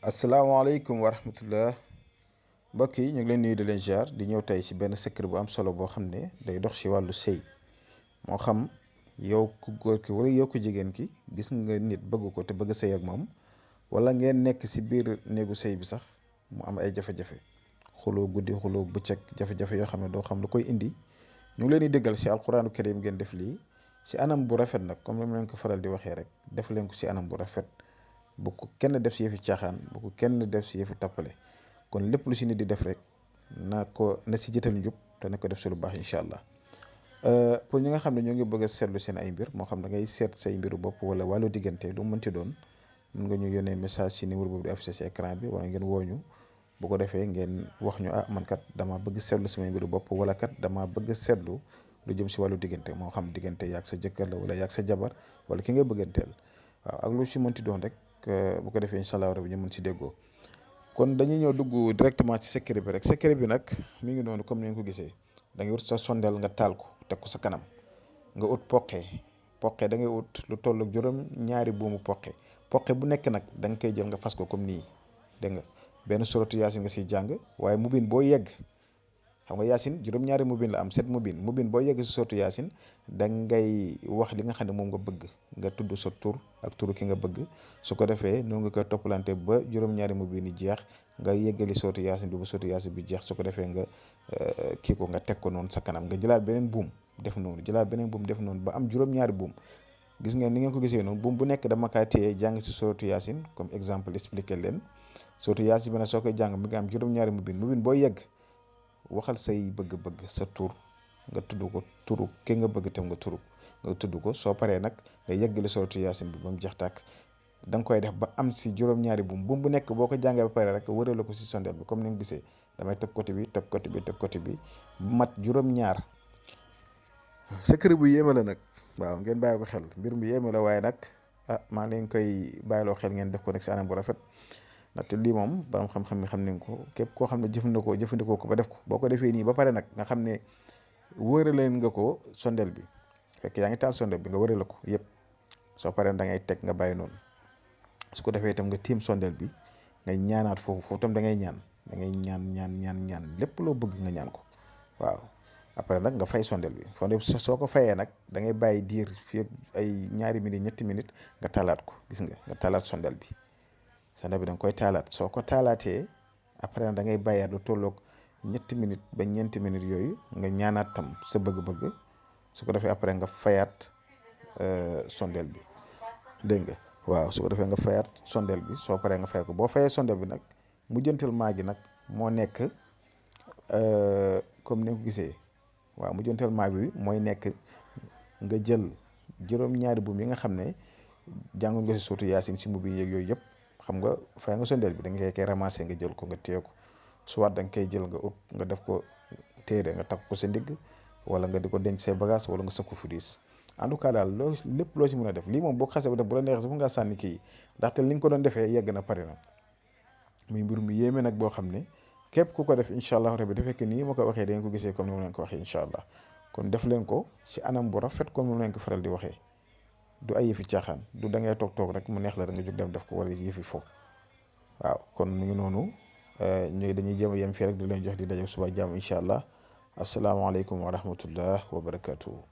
asalaamaaleykum wa rahmatullah mbokk yi ñu ngi leen nuyu di leen jaar di ñëw tey ci benn secret bu am solo boo xam ne day dox ci wàllu sëy moo xam yow ku góor ki wala yow ku jigéen ki gis nga nit bëgg ko te bëgg sëy ak moom wala ngeen nekk ci biir néegu sëy bi sax mu am ay jafe-jafe xuloo guddi xuloo bëccëg jafe-jafe yoo xam ne doo xam lu koy indi ñu ngi leen di déggal ci alquraanu karim ngeen def lii ci anam bu rafet nag comme ni ma leen ko faral di waxee rek def leen ko ci anam bu rafet. bu ko kenn def si yëfi caaxaan bu ko kenn def si yëfi tappale kon lépp lu si nit di def rek na si jëtal njub te na ko def si lu baax incha allah pour ñi nga xam ne ñoo ngi bëgg a seetlu seen ay mbir moo xam da ngay seet say mbiru bopp wala wàllu diggante lu mënti doon mën nga ñu yónnee message si numéro boobu di affiché si écran bi wala ngeen wooñu bu ko defee ngeen wax ñu man kat dama bëgg seetlu samay mbiru bopp wala kat dama bëgg seetlu lu jëm si wàllu diggante moo xam diggante yaag sa jëkkër la wala yaag sa jabar wala ki nga bëgganteel waaw ak lu si mënti doon rek bu ko defee incha allah rabi ñu mën si déggoo kon dañuy ñëw dugg directement ci secret bi rek secret bi nag mi ngi noonu comme ni nga ko gisee da ngay wut sa sondeel nga taal ko teg ko sa kanam nga ut poqe da ngay ut lu toll ak juróom ñaari buumu poqe bu nekk nag da nga koy jël nga fas ko comme nii dégg nga benn suratu yaasin nga siy jàng waaye mubin boo yegg xam nga yaasin juróom-ñaari mubin la am 7 mubin boo yegg si suratu yaasin da ngay wax li nga xam ne moom nga bëgg nga tudd sa tur ak turu ki nga bëgg su ko defee noonu nga koy toppalante ba juróom-ñaari mubin yi jeex nga yeggali suratu yaasin bi ba suratu yaasin bi jeex su ko defee nga kii ko nga teg ko noonu sa kanam nga jëlaat beneen buum def noonu def noonu ba am juróom-ñaari buum gis ngeen ni ngeen ko gisee noonu buum bu nekk dama kaa téye jàng si suratu yaasin comme exemple expliqué leen suratu yaasin bi nag soo koy jàng mi nga am juróom-ñaari mubin boo yegg waxal say bëgg-bëgg sa tur nga tudd ko turu ki nga bëgg tam nga tudd ko soo paree nag nga yeggali suratu yaasin bi ba mu jeex tàkk da nga koy def ba am si juróom-ñaari buum bu nekk boo ko jàngee ba pare rek wërale ko si sondeel bi comme ni nga gisee damay teg côté bi mat juróom-ñaar secret bu yéeme la nag waaw ngeen bàyyi ko xel mbir mu yéeme la waaye nag maa ngi leen koy bàyyiloo xel ngeen def ko nag si anam bu rafet ndaxte lii moom borom xam-xam ni xam nañ ko képp koo xam ne jëfandikoo ko ba def ko boo ko defee nii ba pare nag nga xam ne wëraleen nga ko sondeel bi fekk yaa ngi taal sondeel bi nga wërale ko yëpp soo paree da ngay teg nga bàyyi noonu su ko defee itam nga tiim sondeel bi ngay ñaanaat foofu tam da ngay ñaan lépp loo bëgg nga ñaan ko waaw après nag nga fay sondeel bi soo ko fayee nag da ngay bàyyi diir fii ay ñaari minutes ñetti minutes nga taalaat ko gis nga taalaat sondeel bi sondeel bi da nga koy taalaat soo ko taalaatee après nag da ngay bàyyaat lu tolloog ñetti minutes ba ñeenti minutes yooyu nga ñaanaat tam sa bëgg-bëgg su ko defee après nga fayaat sondeel bi dégg nga waaw su ko defee nga fayaat sondeel bi soo paree nga fay ko boo fayee sondeel bi nag mujjantal maa gi nag moo nekk comme ni nga ko gisee waaw mujjantal maa bi mooy nekk nga jël juróom-ñaari buum yi nga xam ne jàngoon nga si suratu yaasin si mbubb yeeg yooyu yëpp xam nga fay nga sondeel bi da nga koy ramasser nga jël ko nga téye ko soit da nga koy jël nga def ko téere nga takk ko sa ndigg wala nga di ko denc say bagage wala nga sëkk ko fu diis en tout cas daal lépp loo ci mën a def lii moom boo ko xasee ba def bu la neexee sax ngaa sànni kii ndaxte li nga ko doon defee yegg na pare na muy mbir mu yéeme nag boo xam ne képp ku ko def incha allah rabbi defee que nii ma ko waxee da ngeen ko gisee comme ni ma leen ko waxee incha allah kon def leen ko ci anam bu rafet comme ni ma leen ko faral di waxee du ay yëfi caaxaan du da ngay toog rek mu neex la da nga jóg dem def ko wala yëfi fo waaw kon mu ngi noonu ñooy dañuy jéem a yem fii rek di leen jox di daje suba jàmm incha allah asalaamaaleykum wa rahmatullah wa barakatuh